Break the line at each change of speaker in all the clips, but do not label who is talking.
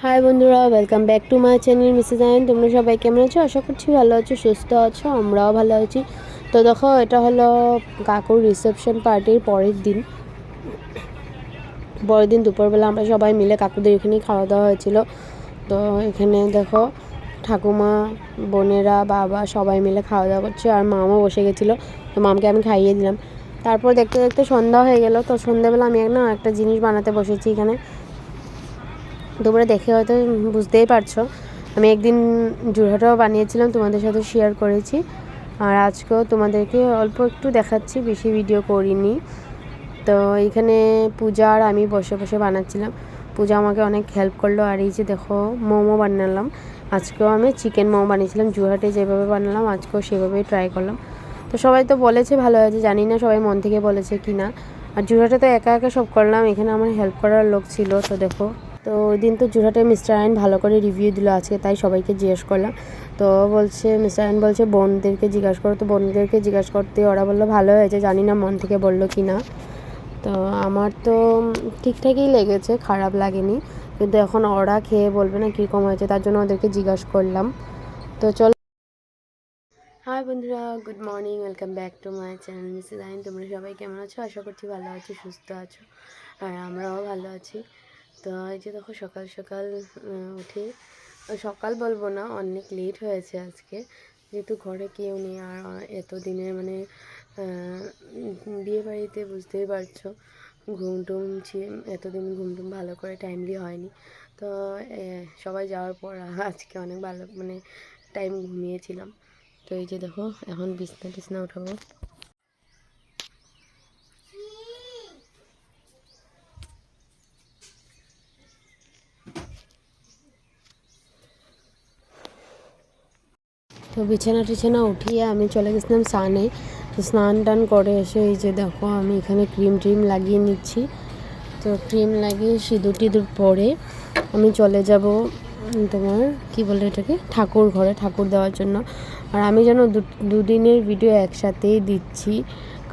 High বন্ধুরা, welcome back to my channel Mrs ion. তোমরা সবাই কেমন আছো? আশা করছি ভালো আছো, সুস্থ আছো। আমরাও ভালো আছি। তো দেখো, এটা হলো কাকুর রিসেপশন পার্টির পরের দিন দুপুরবেলা আমরা সবাই মিলে কাকুদের এখানেই খাওয়া দাওয়া হয়েছিল। তো এখানে দেখো ঠাকুমা, বোনেরা, বাবা সবাই মিলে খাওয়া দাওয়া করছে, আর মামও বসে গেছিলো। তো মামকে আমি খাইয়ে দিলাম। তারপর দেখতে দেখতে সন্ধ্যা হয়ে গেল। তো সন্ধ্যাবেলা আমি একটা জিনিস বানাতে বসেছি এখানে। তোমরা দেখে হয়তো বুঝতেই পারছো। আমি একদিন জোরহাটাও বানিয়েছিলাম, তোমাদের সাথে শেয়ার করেছি। আর আজকেও তোমাদেরকে অল্প একটু দেখাচ্ছি, বেশি ভিডিও করিনি। তো এইখানে পূজা আর আমি বসে বসে বানাচ্ছিলাম। পূজা আমাকে অনেক হেল্প করলো। আর এই যে দেখো, মোমো বানালাম। আজকেও আমি চিকেন মোমো বানিয়েছিলাম, জোরহাটে যেভাবে বানালাম আজকেও সেভাবেই ট্রাই করলাম। তো সবাই তো বলেছে ভালো হয়েছে, জানি না সবাই মন থেকে বলেছে কি না। আর জোরহাটে তো একা একা সব করলাম, এখানে আমার হেল্প করার লোক ছিল। তো দেখো, তো ওই দিন তো জোরহাটে মিস্টার আইন ভালো করে রিভিউ দিল আজকে, তাই সবাইকে জিজ্ঞেস করলাম। তো বলছে, মিস্টার আইন বলছে বোনদেরকে জিজ্ঞাসা করো। তো বোনদেরকে জিজ্ঞাসা করতে ওরা বললো ভালো হয়েছে, জানি না মন থেকে বললো কি না। তো আমার তো ঠিকঠাকই লেগেছে, খারাপ লাগেনি। কিন্তু এখন ওরা খেয়ে বলবে না কীরকম হয়েছে, তার জন্য ওদেরকে জিজ্ঞাসা করলাম। তো চলো। হাই বন্ধুরা, good morning, welcome back to my channel Mrs আইন। তোমরা সবাই কেমন আছো? আশা করছি ভালো আছো, সুস্থ আছো। আর আমরাও ভালো আছি। তো এই যে দেখো, সকাল সকাল উঠে, সকাল বলবো না, অনেক লেট হয়েছে আজকে, যেহেতু ঘরে কেউ নেই। আর এতদিনের মানে বিয়ে বাড়িতে বুঝতেই পারছো, ঘুমটুম এতদিন ঘুমটুম ভালো করে টাইমলি হয়নি। তো সবাই যাওয়ার পর আজকে অনেক ভালো মানে টাইম ঘুমিয়েছিলাম। তো এই যে দেখো, এখন বিছনা টিছনা উঠাবো। তো বিছানা টিছানা উঠিয়ে আমি চলে গেছিলাম স্নানে। তো স্নান টান করে এসে এই যে দেখো, আমি এখানে ক্রিম লাগিয়ে নিচ্ছি। তো ক্রিম লাগিয়ে সিঁদুর টিঁদুর পরে আমি চলে যাব তোমার কি বলে এটাকে, ঠাকুর ঘরে ঠাকুর দেওয়ার জন্য। আর আমি যেন দুদিনের ভিডিও একসাথেই দিচ্ছি,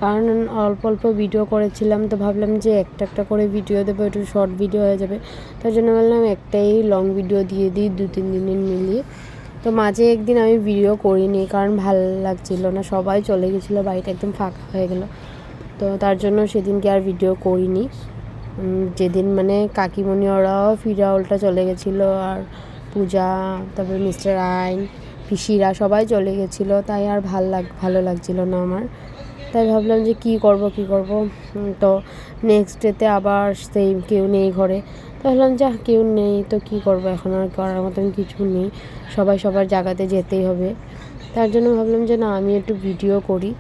কারণ অল্প অল্প ভিডিও করেছিলাম। তো ভাবলাম যে একটা একটা করে ভিডিও দেবো, একটু শর্ট ভিডিও হয়ে যাবে। তার জন্য বললাম একটাই লং ভিডিও দিয়ে দিই 2-3 দিনের মিলিয়ে। তো মাঝে একদিন আমি ভিডিও করিনি, কারণ ভালো লাগছিল না, সবাই চলে গেছিলো, বাড়িটা একদম ফাঁকা হয়ে গেল। তো তার জন্য সেদিনকে আর ভিডিও করিনি। যেদিন মানে কাকিমণি ওরাও ফিরা উল্টা চলে গেছিলো, আর পূজা, তারপরে মিস্টার আইন, পিসিরা সবাই চলে গেছিলো, তাই আর ভালো লাগছিল না আমার। তাই ভাবলাম যে কী করব। তো নেক্সট ডেতে আবার সেই কেউ নেই ঘরে। তো ভাবলাম যা, কেউ নেই তো কী করব, এখন আর করার মতন কিছু নেই, সবাই সবার জায়গাতে যেতেই হবে। তার জন্য ভাবলাম যে না, আমি একটু ভিডিও করি।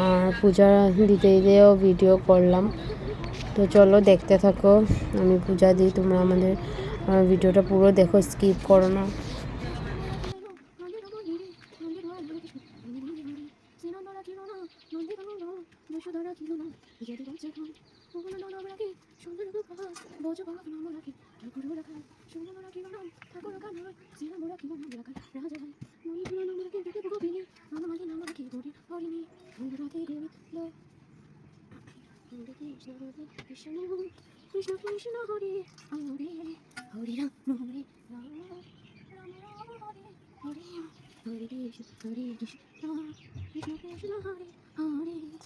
আর পূজা দিতেও ভিডিও করলাম। তো চলো দেখতে থাকো, আমি পূজা দিই, তোমরা আমাদের ভিডিওটা পুরো দেখো, স্কিপ করো না। কৃষ্ণ কৃষ্ণ হরে হরে, হরে রাম হরে রাম, রাম রাম হরে হরে, হরে কৃষ্ণ কৃষ্ণ কৃষ্ণ হরে হরে, হরে রাম হরে রাম।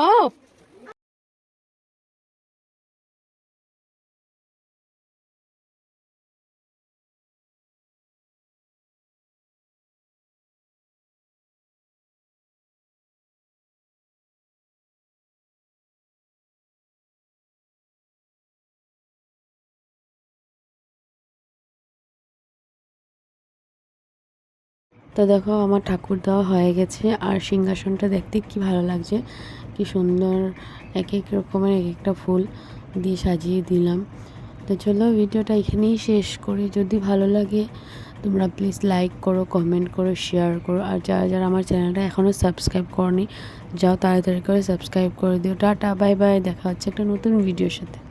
Oh! তো দেখো, আমার ঠাকুর দেওয়া হয়ে গেছে, আর সিংহাসনটা দেখতে কি ভালো লাগছে। কি সুন্দর এক এক রকমের এক একটা ফুল দিয়ে সাজিয়ে দিলাম। তো চলো ভিডিওটা এখানেই শেষ করি। যদি ভালো লাগে তোমরা প্লিজ লাইক করো, কমেন্ট করো, শেয়ার করো। আর যারা যারা আমার চ্যানেলটা এখনও সাবস্ক্রাইব করনি যাও তাড়াতাড়ি করে সাবস্ক্রাইব করে দিও। টাটা, বাই বাই, দেখা হচ্ছে একটা নতুন ভিডিওর সাথে।